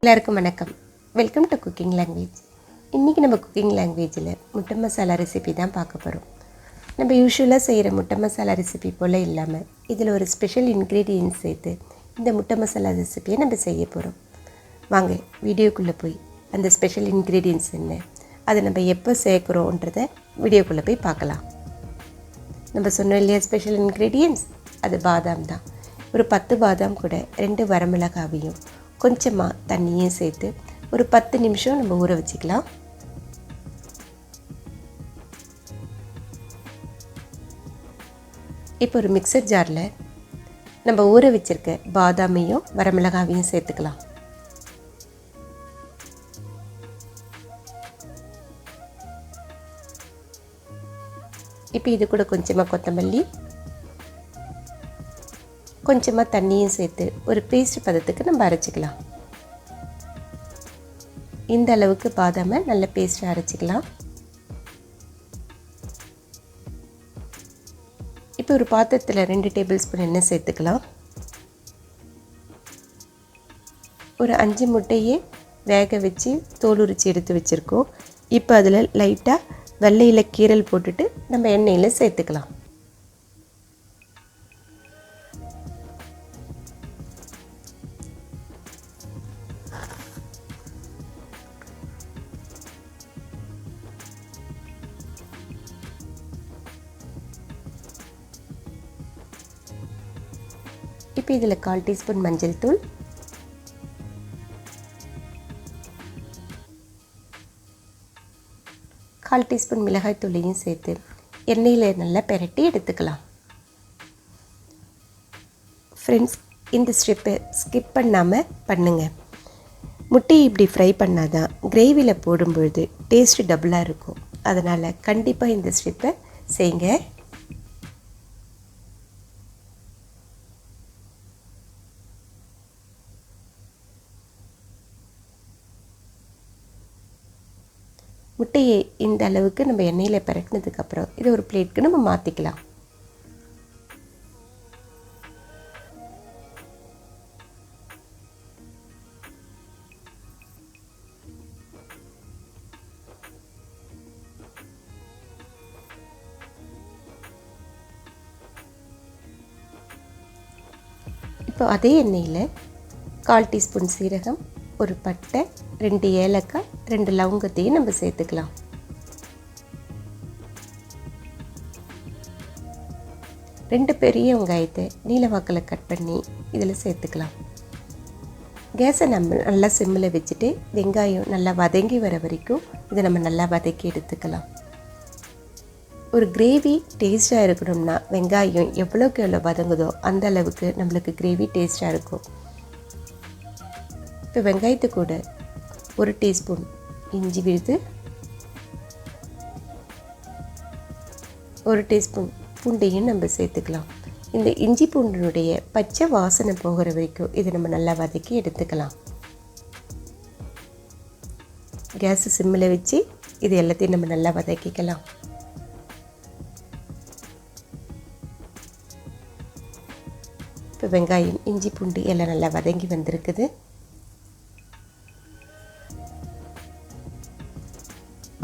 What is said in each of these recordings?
எல்லாருக்கும் வணக்கம். Welcome to cooking language. இன்றைக்கி நம்ம குக்கிங் லாங்குவேஜில் முட்டை மசாலா ரெசிபி தான் பார்க்க போகிறோம். நம்ம யூஸ்வலாக செய்கிற முட்டை மசாலா ரெசிபி போல் இல்லாமல் இதில் ஒரு ஸ்பெஷல் இன்க்ரீடியன்ஸ் சேர்த்து இந்த முட்டை மசாலா ரெசிபியை நம்ம செய்ய போகிறோம். வாங்க வீடியோக்குள்ளே போய் அந்த ஸ்பெஷல் இன்க்ரீடியன்ஸ் என்ன, அதை நம்ம எப்போ சேர்க்குறோன்றதை வீடியோக்குள்ளே போய் பார்க்கலாம். நம்ம சொன்னோம் இல்லையா ஸ்பெஷல் இன்க்ரீடியன்ஸ், அது பாதாம் தான். ஒரு 10 பாதாம் கூட 2 வரமிளகாவையும் கொஞ்சமாக தண்ணியும் சேர்த்து ஒரு 10 நிமிஷம் நம்ம ஊற வச்சுக்கலாம். இப்போ ஒரு மிக்சர் ஜாரில் நம்ம ஊற வச்சுருக்க பாதாமையும் வரமிளகாவையும் சேர்த்துக்கலாம். இப்போ இது கூட கொஞ்சமாக கொத்தமல்லி, கொஞ்சமாக தண்ணியும் சேர்த்து ஒரு பேஸ்ட் பதத்துக்கு நம்ம அரைச்சிக்கலாம். இந்த அளவுக்கு பாதாமை நல்ல பேஸ்ட்டாக அரைச்சிக்கலாம். இப்போ ஒரு பாத்திரத்தில் 2 டேபிள் ஸ்பூன் எண்ணெய் சேர்த்துக்கலாம். ஒரு 5 முட்டையை வேக வச்சு தோல் உரித்து எடுத்து வச்சுருக்கோம். இப்போ அதில் லைட்டாக வெள்ளையில் கீரல் போட்டுட்டு நம்ம எண்ணெயில் சேர்த்துக்கலாம். இப்போ இதில் 1/4 டீஸ்பூன் மஞ்சள் தூள், கால் டீஸ்பூன் மிளகாய் தூளையும் சேர்த்து எண்ணெயில் நல்லா பெரட்டி எடுத்துக்கலாம். ஃப்ரெண்ட்ஸ், இந்த ஸ்டெப்பை ஸ்கிப் பண்ணாமல் பண்ணுங்கள். முட்டையை இப்படி ஃப்ரை பண்ணாதான் கிரேவியில் போடும்பொழுது டேஸ்ட்டு டபுளாக இருக்கும். அதனால் கண்டிப்பாக இந்த ஸ்டெப்பை செய்யுங்க. முட்டையை இந்த அளவுக்கு நம்ம எண்ணெயில் பரட்டினதுக்கப்புறம் இதை ஒரு பிளேட்டுக்கு நம்ம மாற்றிக்கலாம். இப்போ அதே எண்ணெயில் 1/4 டீஸ்பூன் சீரகம், ஒரு பட்டை, 2 ஏலக்காய், 2 லவங்கத்தையும் நம்ம சேர்த்துக்கலாம். ரெண்டு பெரிய வெங்காயத்தை நீல வாக்கில் கட் பண்ணி இதில் சேர்த்துக்கலாம். கேஸை நம்ம நல்லா சிம்மில் வச்சுட்டு வெங்காயம் நல்லா வதங்கி வர வரைக்கும் இதை நம்ம நல்லா வதக்கி எடுத்துக்கலாம். ஒரு கிரேவி டேஸ்ட்டாக இருக்கணும்னா வெங்காயம் எவ்வளோக்கு எவ்வளோ வதங்குதோ அந்த அளவுக்கு நம்மளுக்கு கிரேவி டேஸ்ட்டாக இருக்கும். இப்போ வெங்காயத்து கூட 1 டீஸ்பூன் இஞ்சி விழுது, 1 டீஸ்பூன் பூண்டையும் நம்ம சேர்த்துக்கலாம். இந்த இஞ்சி பூண்டினுடைய பச்சை வாசனை போகிற வரைக்கும் இதை நம்ம நல்லா வதக்கி எடுத்துக்கலாம். கேஸு சிம்மில் வச்சு இது எல்லாத்தையும் நம்ம நல்லா வதக்கிக்கலாம். இப்போ வெங்காயம், இஞ்சி பூண்டு எல்லாம் நல்லா வதங்கி வந்திருக்குது.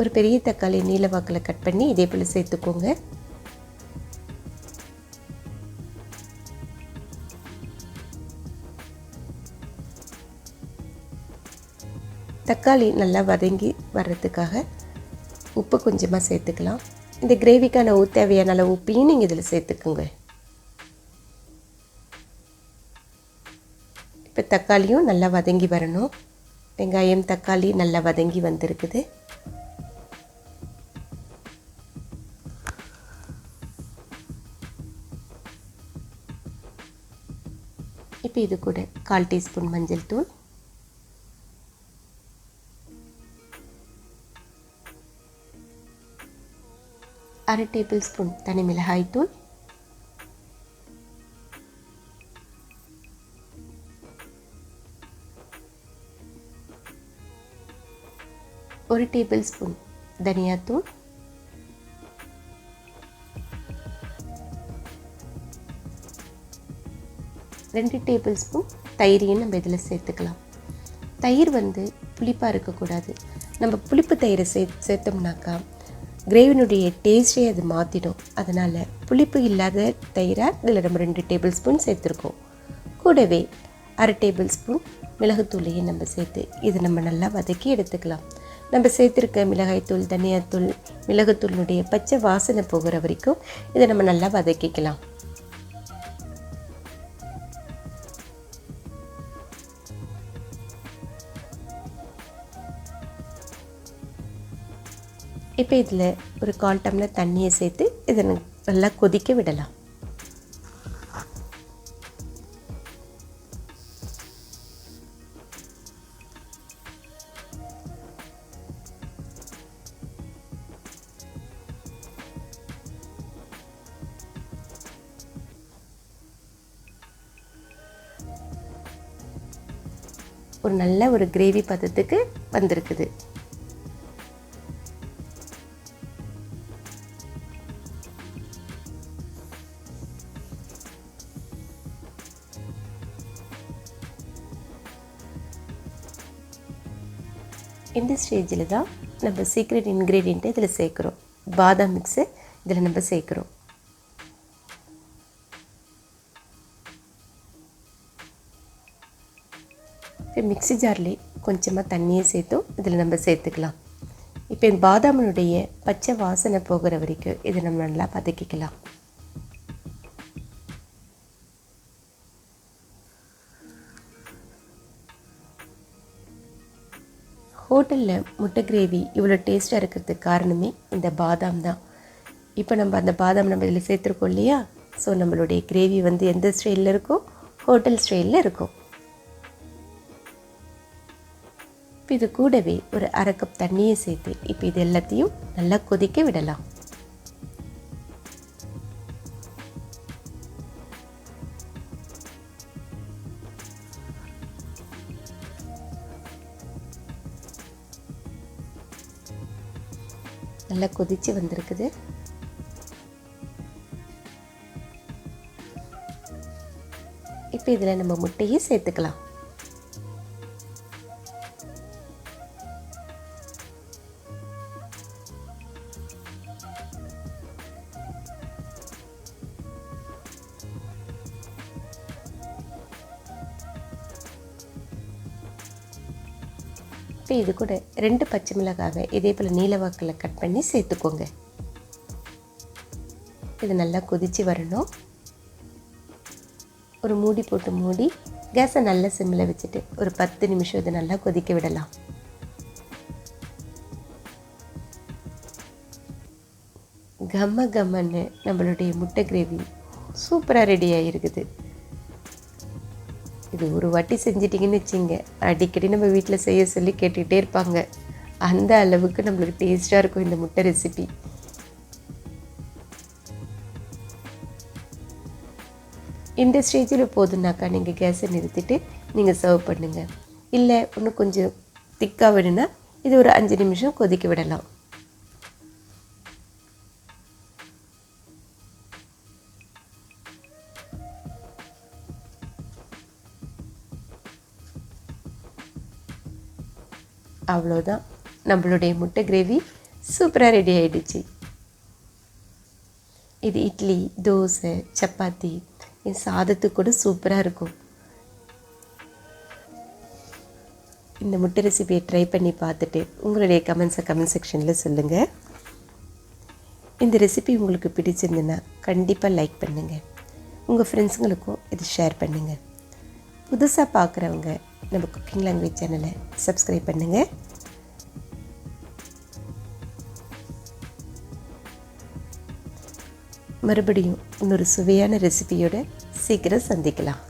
ஒரு பெரிய தக்காளி நீல வாக்கில் கட் பண்ணி இதே போல் சேர்த்துக்கோங்க. தக்காளி நல்லா வதங்கி வர்றதுக்காக உப்பு கொஞ்சமாக சேர்த்துக்கலாம். இந்த கிரேவிக்கான தேவையான அளவு உப்பையும் நீங்கள் இதில் சேர்த்துக்குங்க. இப்போ தக்காளியும் நல்லா வதங்கி வரணும். வெங்காயம், தக்காளி நல்லா வதங்கி வந்திருக்குது. இப்போ இது கூட 1/4 டீஸ்பூன் மஞ்சள் தூள், 1/2 டேபிள் ஸ்பூன் தனி மிளகாய் தூள், 1 டேபிள் ஸ்பூன் தனியாத்தூள், 2 டேபிள் ஸ்பூன் தயிரையும் நம்ம இதில் சேர்த்துக்கலாம். தயிர் புளிப்பாக இருக்கக்கூடாது. நம்ம புளிப்பு தயிரை சேர்த்தோம்னாக்கா கிரேவினுடைய டேஸ்ட்டே அது மாற்றிடும். அதனால் புளிப்பு இல்லாத தயிரை இதில் நம்ம 2 டேபிள் ஸ்பூன் சேர்த்துருக்கோம். கூடவே 1/2 டேபிள் ஸ்பூன் மிளகுத்தூளையும் நம்ம சேர்த்து இதை நம்ம நல்லா வதக்கி எடுத்துக்கலாம். நம்ம சேர்த்துருக்க மிளகாய்த்தூள், தனியாத்தூள், மிளகுத்தூளினுடைய பச்சை வாசனை போகிற வரைக்கும் இதை நம்ம நல்லா வதக்கிக்கலாம். இப்போ இதில் ஒரு 1/4 டம்ளர் தண்ணியை சேர்த்து இதை நல்லா கொதிக்க விடலாம். ஒரு நல்ல ஒரு கிரேவி பதத்துக்கு வந்திருக்குது. இந்த ஸ்டேஜில் தான் நம்ம சீக்ரெட் இன்க்ரீடியண்ட்டை இதில் சேர்க்குறோம். பாதாம் மிக்ஸு இதில் நம்ம சேர்க்குறோம். இப்போ மிக்ஸி ஜார்லேயே கொஞ்சமாக தண்ணியை சேர்த்தும் இதில் நம்ம சேர்த்துக்கலாம். இப்போ இந்த பாதாமினுடைய பச்சை வாசனை போகிற வரைக்கும் இதை நம்ம நல்லா வதக்கிக்கலாம். ஹோட்டலில் முட்டை கிரேவி இவ்வளோ டேஸ்ட்டாக இருக்கிறதுக்கு காரணமே இந்த பாதாம் தான். இப்போ நம்ம அந்த பாதாம் நம்ம இதில் சேர்த்துருக்கோம் இல்லையா? ஸோ நம்மளுடைய கிரேவி எந்த ஸ்டைலில் இருக்கும்? ஹோட்டல் ஸ்டைலில் இருக்கும். இப்போ இது கூடவே ஒரு 1/2 கப் தண்ணியை சேர்த்து இப்போ இது எல்லாத்தையும் நல்லா கொதிக்க விடலாம். நல்லா கொதித்து வந்திருக்குது. இப்போ இதில் நம்ம முட்டையை சேர்த்துக்கலாம். இப்போ இது கூட 2 பச்சை மிளகாவை இதே போல் நீலவாக்கில் கட் பண்ணி சேர்த்துக்கோங்க. இது நல்லா கொதித்து வரணும். ஒரு மூடி போட்டு மூடி கேஸை நல்லா சிம்மில் வச்சுட்டு ஒரு 10 நிமிஷம் இதை நல்லா கொதிக்க விடலாம். கம்ம கம்மன்னு நம்மளுடைய முட்டை கிரேவி சூப்பராக ரெடி ஆகிருக்குது. இது ஒரு வாட்டி செஞ்சிட்டிங்கன்னு வச்சிங்க, அடிக்கடி நம்ம வீட்டில் செய்ய சொல்லி கேட்டுக்கிட்டே இருப்பாங்க. அந்த அளவுக்கு நம்மளுக்கு டேஸ்ட்டாக இருக்கும் இந்த முட்டை ரெசிபி. இந்த ஸ்டேஜில் போதுனாக்கா நீங்கள் கேஸை நிறுத்திட்டு நீங்கள் சர்வ் பண்ணுங்கள். இல்லை இன்னும் கொஞ்சம் திக்காக வேணும்னா இது ஒரு 5 நிமிஷம் கொதிக்க விடலாம். அவ்வளோதான், நம்மளுடைய முட்டை கிரேவி சூப்பராக ரெடி ஆகிடுச்சு. இது இட்லி, தோசை, சப்பாத்தி, சாதத்துக்கு கூட சூப்பராக இருக்கும். இந்த முட்டை ரெசிபியை ட்ரை பண்ணி பார்த்துட்டு உங்களுடைய கமெண்ட் செக்ஷனில் சொல்லுங்கள். இந்த ரெசிபி உங்களுக்கு பிடிச்சிருந்துன்னா கண்டிப்பாக லைக் பண்ணுங்கள். உங்கள் ஃப்ரெண்ட்ஸுங்களுக்கும் இது ஷேர் பண்ணுங்கள். புதுசாக பார்க்குறவங்க நம்ம குக்கிங் லாங்குவேஜ் சேனலை சப்ஸ்கிரைப் பண்ணுங்கள். மறுபடியும் இன்னொரு சுவையான ரெசிபியோட சீக்கிரம் சந்திக்கலாம்.